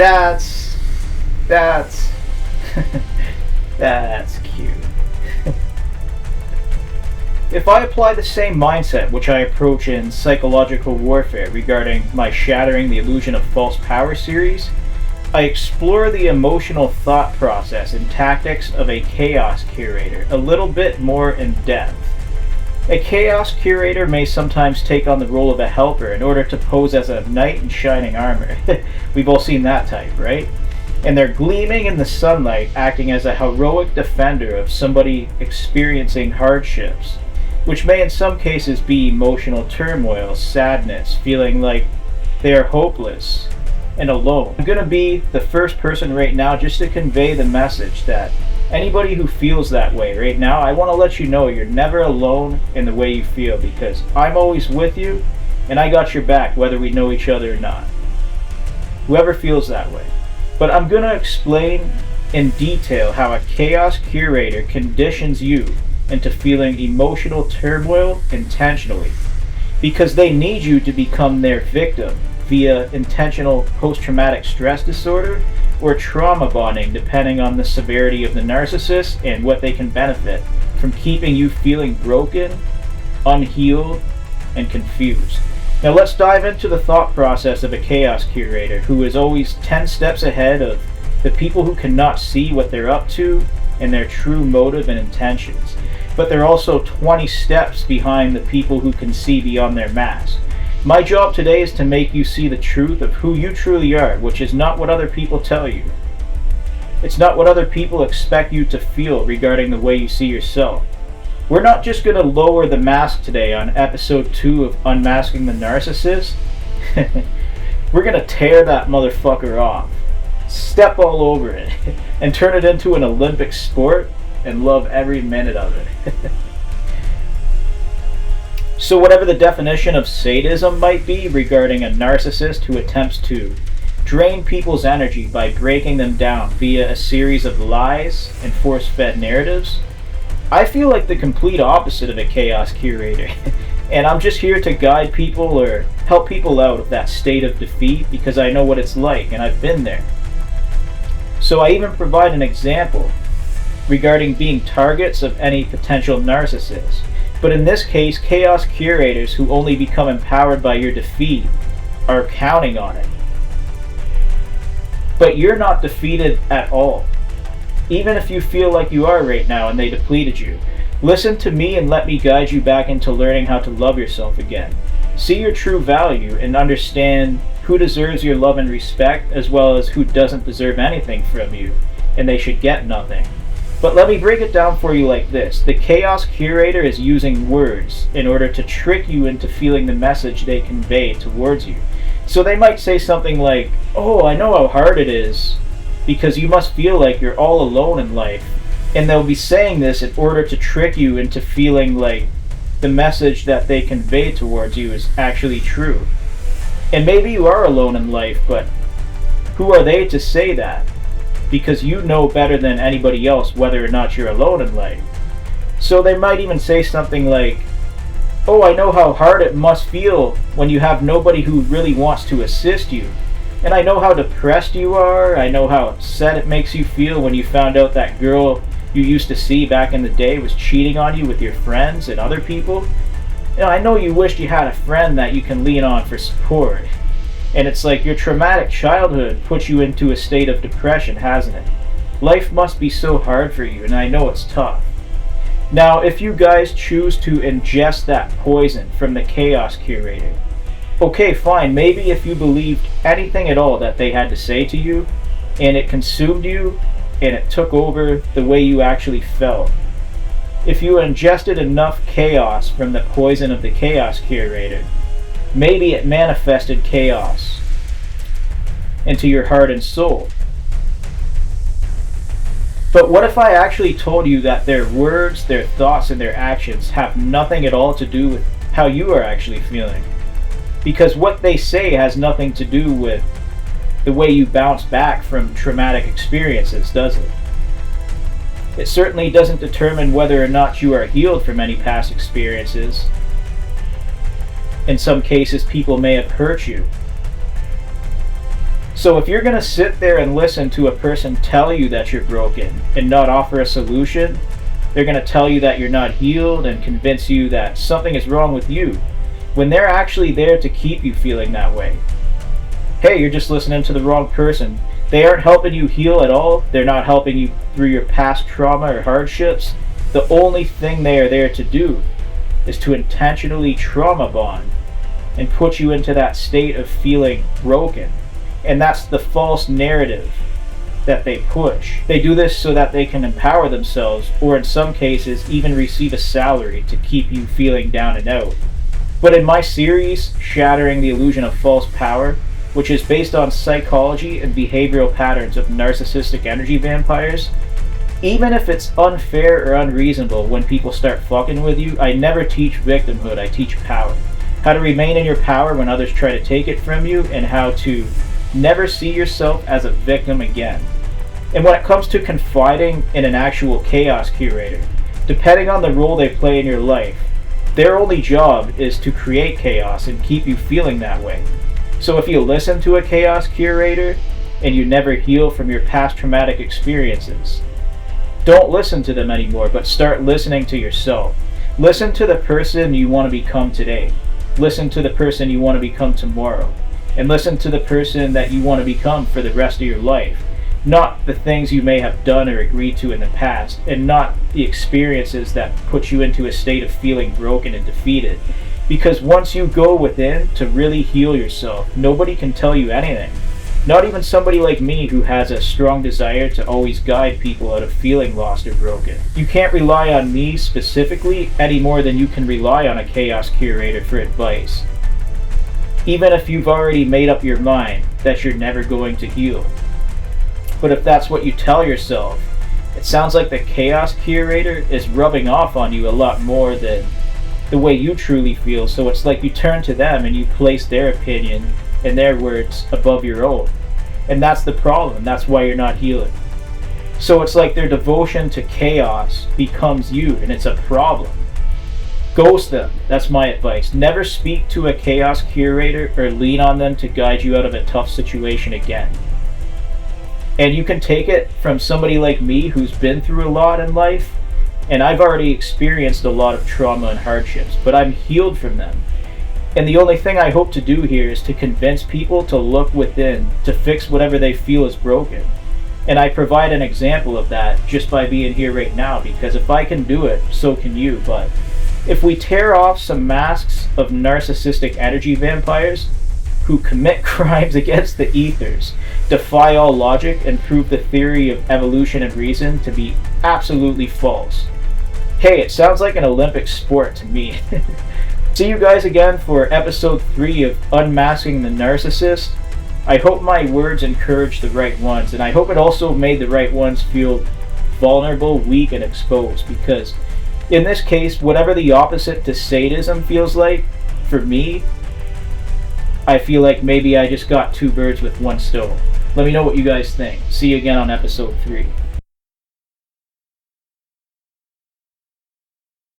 That's that's that's cute. If I apply the same mindset which I approach in Psychological Warfare regarding my Shattering the Illusion of False Power series, I explore the emotional thought process and tactics of a chaos curator a little bit more in depth. A chaos curator may sometimes take on the role of a helper in order to pose as a knight in shining armor. We've all seen that type, right? And they're gleaming in the sunlight, acting as a heroic defender of somebody experiencing hardships, which may in some cases be emotional turmoil, sadness, feeling like they are hopeless and alone. I'm going to be the first person right now just to convey the message that anybody who feels that way right now, I want to let you know you're never alone in the way you feel, because I'm always with you and I got your back whether we know each other or not. Whoever feels that way. But I'm going to explain in detail how a chaos curator conditions you into feeling emotional turmoil intentionally, because they need you to become their victim via intentional post-traumatic stress disorder or trauma bonding, depending on the severity of the narcissist and what they can benefit from keeping you feeling broken, unhealed, and confused. Now let's dive into the thought process of a chaos curator who is always 10 steps ahead of the people who cannot see what they're up to and their true motive and intentions. But they're also 20 steps behind the people who can see beyond their mask. My job today is to make you see the truth of who you truly are, which is not what other people tell you. It's not what other people expect you to feel regarding the way you see yourself. We're not just going to lower the mask today on episode 2 of Unmasking the Narcissist. We're going to tear that motherfucker off, step all over it, and turn it into an Olympic sport and love every minute of it. So whatever the definition of sadism might be regarding a narcissist who attempts to drain people's energy by breaking them down via a series of lies and force-fed narratives, I feel like the complete opposite of a chaos curator. And I'm just here to guide people or help people out of that state of defeat, because I know what it's like and I've been there. So I even provide an example regarding being targets of any potential narcissist. But in this case, chaos curators who only become empowered by your defeat are counting on it. But you're not defeated at all, even if you feel like you are right now and they depleted you. Listen to me and let me guide you back into learning how to love yourself again. See your true value and understand who deserves your love and respect, as well as who doesn't deserve anything from you and they should get nothing. But let me break it down for you like this. The chaos curator is using words in order to trick you into feeling the message they convey towards you. So they might say something like, "Oh, I know how hard it is, because you must feel like you're all alone in life." And they'll be saying this in order to trick you into feeling like the message that they convey towards you is actually true. And maybe you are alone in life, but who are they to say that? Because you know better than anybody else whether or not you're alone in life. So they might even say something like, "Oh, I know how hard it must feel when you have nobody who really wants to assist you. And I know how depressed you are. I know how upset it makes you feel when you found out that girl you used to see back in the day was cheating on you with your friends and other people. And I know you wished you had a friend that you can lean on for support. And it's like your traumatic childhood put you into a state of depression, hasn't it? Life must be so hard for you, and I know it's tough." Now, if you guys choose to ingest that poison from the chaos curator, okay, fine, maybe if you believed anything at all that they had to say to you, and it consumed you, and it took over the way you actually felt. If you ingested enough chaos from the poison of the chaos curator, maybe it manifested chaos into your heart and soul. But what if I actually told you that their words, their thoughts, and their actions have nothing at all to do with how you are actually feeling? Because what they say has nothing to do with the way you bounce back from traumatic experiences, does it? It certainly doesn't determine whether or not you are healed from any past experiences. In some cases, people may have hurt you. So if you're going to sit there and listen to a person tell you that you're broken and not offer a solution, they're going to tell you that you're not healed and convince you that something is wrong with you, when they're actually there to keep you feeling that way. Hey, you're just listening to the wrong person. They aren't helping you heal at all. They're not helping you through your past trauma or hardships. The only thing they are there to do is to intentionally trauma bond and put you into that state of feeling broken. And that's the false narrative that they push. They do this so that they can empower themselves, or in some cases even receive a salary to keep you feeling down and out. But in my series, Shattering the Illusion of False Power, which is based on psychology and behavioral patterns of narcissistic energy vampires, even if it's unfair or unreasonable when people start fucking with you, I never teach victimhood, I teach power. How to remain in your power when others try to take it from you, and how to never see yourself as a victim again. And when it comes to confiding in an actual chaos curator, depending on the role they play in your life, their only job is to create chaos and keep you feeling that way. So if you listen to a chaos curator and you never heal from your past traumatic experiences, don't listen to them anymore, but start listening to yourself. Listen to the person you want to become today. Listen to the person you want to become tomorrow. And listen to the person that you want to become for the rest of your life. Not the things you may have done or agreed to in the past, and not the experiences that put you into a state of feeling broken and defeated. Because once you go within to really heal yourself, nobody can tell you anything. Not even somebody like me who has a strong desire to always guide people out of feeling lost or broken. You can't rely on me specifically any more than you can rely on a chaos curator for advice. Even if you've already made up your mind that you're never going to heal. But if that's what you tell yourself, it sounds like the chaos curator is rubbing off on you a lot more than the way you truly feel. So it's like you turn to them and you place their opinion and their words above your own. And that's the problem. That's why you're not healing. So it's like their devotion to chaos becomes you, and it's a problem. Ghost them. That's my advice. Never speak to a chaos curator or lean on them to guide you out of a tough situation again. And you can take it from somebody like me who's been through a lot in life, and I've already experienced a lot of trauma and hardships, but I'm healed from them. And the only thing I hope to do here is to convince people to look within to fix whatever they feel is broken. And I provide an example of that just by being here right now, because if I can do it, so can you. But if we tear off some masks of narcissistic energy vampires who commit crimes against the ethers, defy all logic, and prove the theory of evolution and reason to be absolutely false. Hey, it sounds like an Olympic sport to me. See you guys again for episode 3 of Unmasking the Narcissist. I hope my words encouraged the right ones, and I hope it also made the right ones feel vulnerable, weak, and exposed, because in this case, whatever the opposite to sadism feels like, for me, I feel like maybe I just got 2 birds with 1 stone. Let me know what you guys think. See you again on episode 3.